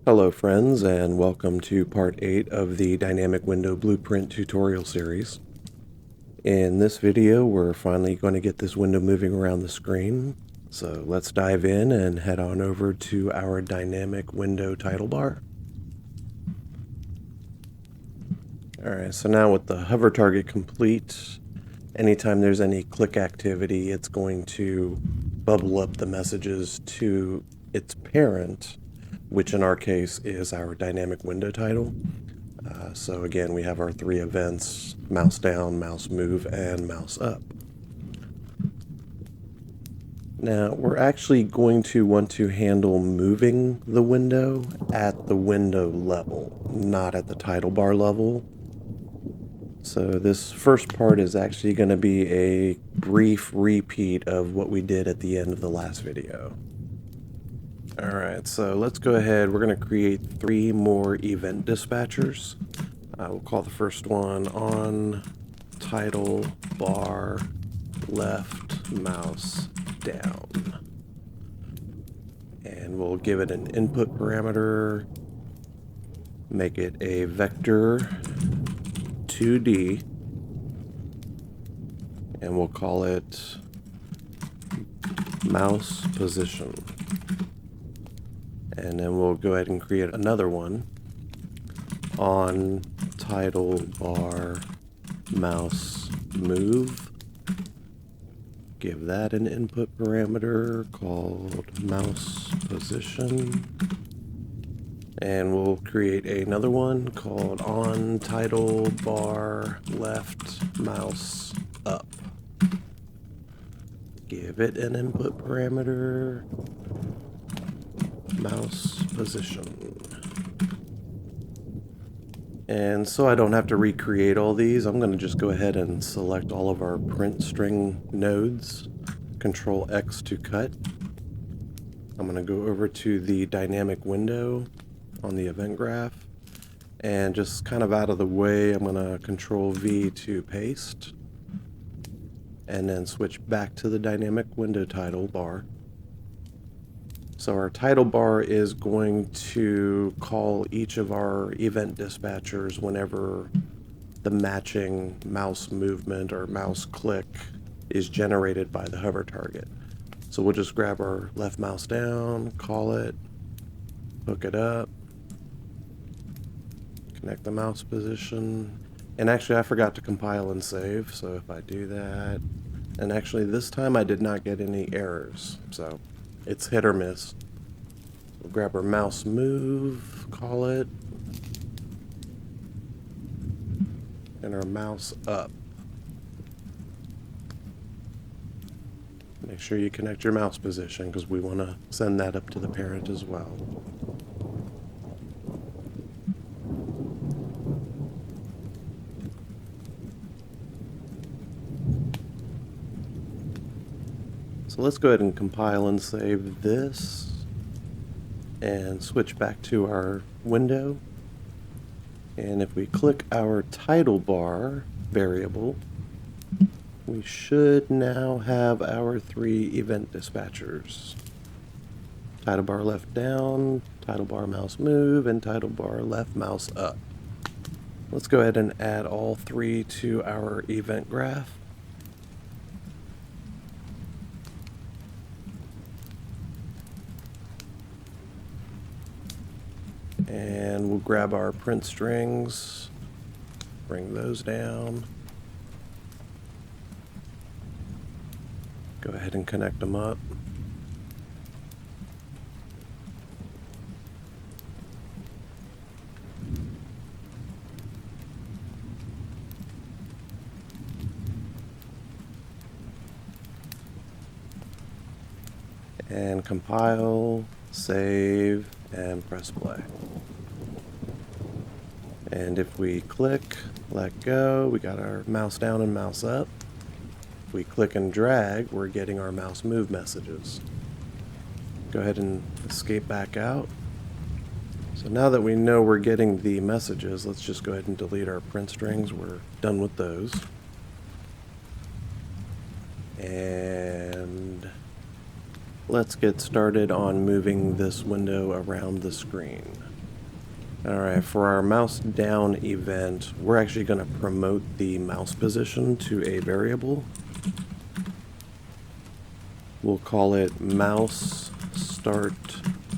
Hello friends, and welcome to part 8 of the Dynamic Window Blueprint tutorial series. In this video, we're finally going to get this window moving around the screen. So let's dive in and head on over to our Dynamic Window title bar. Alright, so now with the hover target complete, anytime there's any click activity, it's going to bubble up the messages to its parent, which in our case is our dynamic window title. So again, we have our three events: mouse down, mouse move, and mouse up. Now, we're actually going to want to handle moving the window at the window level, not at the title bar level. So this first part is actually going to be a brief repeat of what we did at the end of the last video. Alright, so let's go ahead. We're going to create 3 more event dispatchers. We'll call the first one OnTitleBarLeftMouseDown. And we'll give it an input parameter, make it a vector 2D, and we'll call it mouse position. And then we'll go ahead and create another one on OnTitleBarMouseMove. Give that an input parameter called mouse position. And we'll create another one called OnTitleBarLeftMouseUp. Give it an input parameter, mouse position. And so I don't have to recreate all these, I'm going to just go ahead and select all of our print string nodes, Control X to cut. I'm going to go over to the dynamic window on the event graph, and just kind of out of the way, I'm going to Control V to paste, and then switch back to the dynamic window title bar. So our title bar is going to call each of our event dispatchers whenever the matching mouse movement or mouse click is generated by the hover target. So we'll just grab our left mouse down, call it, hook it up, connect the mouse position. And actually I forgot to compile and save, so if I do that, and actually this time I did not get any errors, so it's hit or miss. We'll grab our mouse move, call it, and our mouse up. Make sure you connect your mouse position because we want to send that up to the parent as well. So let's go ahead and compile and save this and switch back to our window. And if we click our title bar variable, we should now have our 3 event dispatchers: title bar left down, title bar mouse move, and title bar left mouse up. Let's go ahead and add all 3 to our event graph. And we'll grab our print strings, bring those down, go ahead and connect them up. And compile, save, and press play. And if we click, let go, we got our mouse down and mouse up. If we click and drag, we're getting our mouse move messages. Go ahead and escape back out. So now that we know we're getting the messages, let's just go ahead and delete our print strings. We're done with those. And let's get started on moving this window around the screen. Alright, for our mouse down event, we're actually going to promote the mouse position to a variable. We'll call it mouse start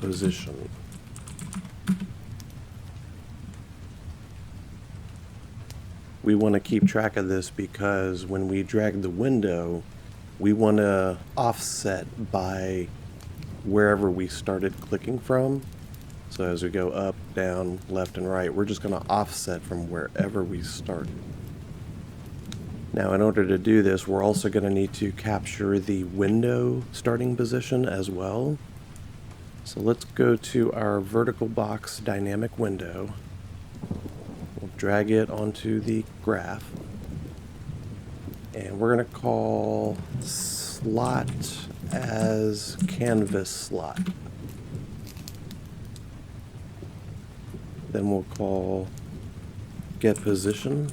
position. We want to keep track of this because when we drag the window, we want to offset by wherever we started clicking from. So as we go up, down, left, and right, we're just going to offset from wherever we started. Now, in order to do this, we're also going to need to capture the window starting position as well. So let's go to our vertical box dynamic window. We'll drag it onto the graph. And we're going to call slot as canvas slot. Then we'll call get position.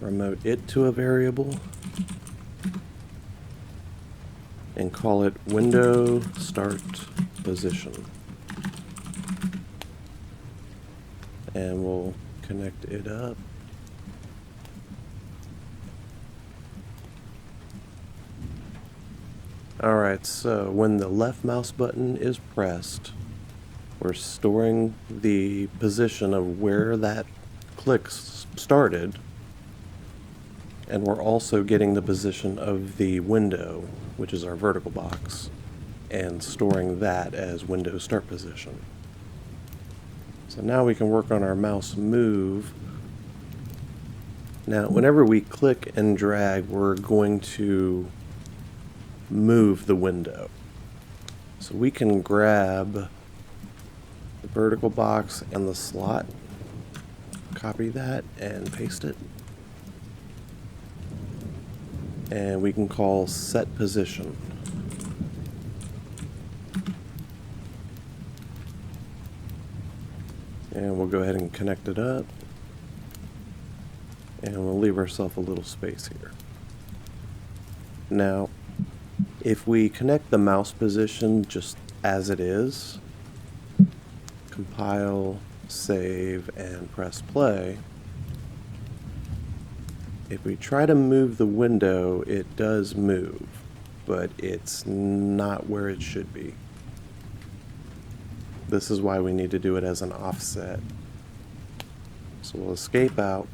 Promote it to a variable. And call it window start position. And we'll connect it up. Alright, so when the left mouse button is pressed, we're storing the position of where that click started, and we're also getting the position of the window, which is our vertical box, and storing that as window start position. So now we can work on our mouse move. Now, whenever we click and drag, we're going to move the window. So we can grab the vertical box and the slot, copy that and paste it. And we can call set position. And we'll go ahead and connect it up. And we'll leave ourselves a little space here. Now, if we connect the mouse position just as it is, compile, save, and press play, if we try to move the window, it does move, but it's not where it should be. This is why we need to do it as an offset. So we'll escape out.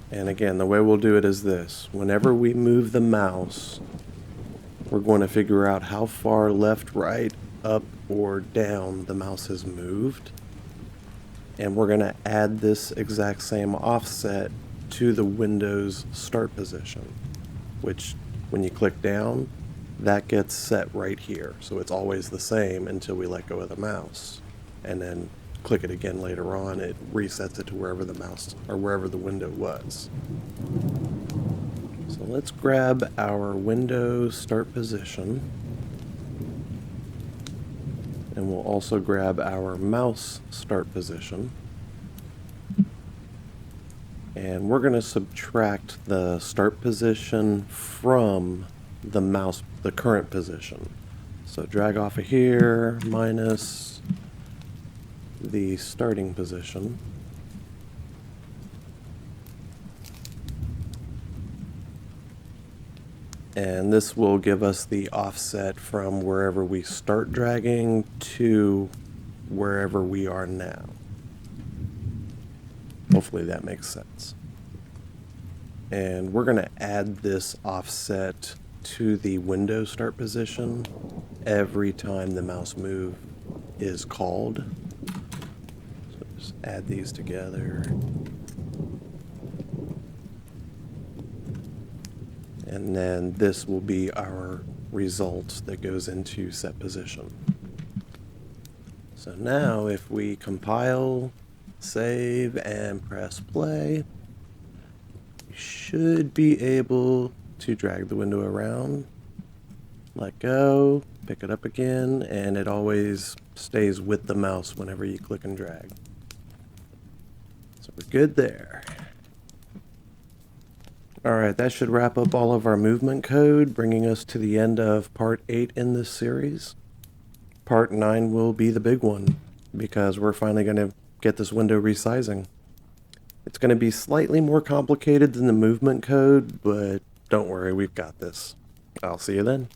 And again, the way we'll do it is this. Whenever we move the mouse, we're going to figure out how far left, right, up, or down the mouse has moved. And we're going to add this exact same offset to the Windows start position, which when you click down, that gets set right here. So it's always the same until we let go of the mouse. And then click it again later on, it resets it to wherever the mouse or wherever the window was. So let's grab our window start position, and we'll also grab our mouse start position, and we're going to subtract the start position from the current position. So drag off of here, minus the starting position. And this will give us the offset from wherever we start dragging to wherever we are now. Hopefully that makes sense. And we're going to add this offset to the window start position every time the mouse move is called. So just add these together. And then this will be our result that goes into set position. So now if we compile, save, and press play, we should be able to drag the window around, let go, pick it up again, and it always stays with the mouse whenever you click and drag. So we're good there. Alright, that should wrap up all of our movement code, bringing us to the end of part 8 in this series. Part 9 will be the big one, because we're finally going to get this window resizing. It's going to be slightly more complicated than the movement code, but don't worry, we've got this. I'll see you then.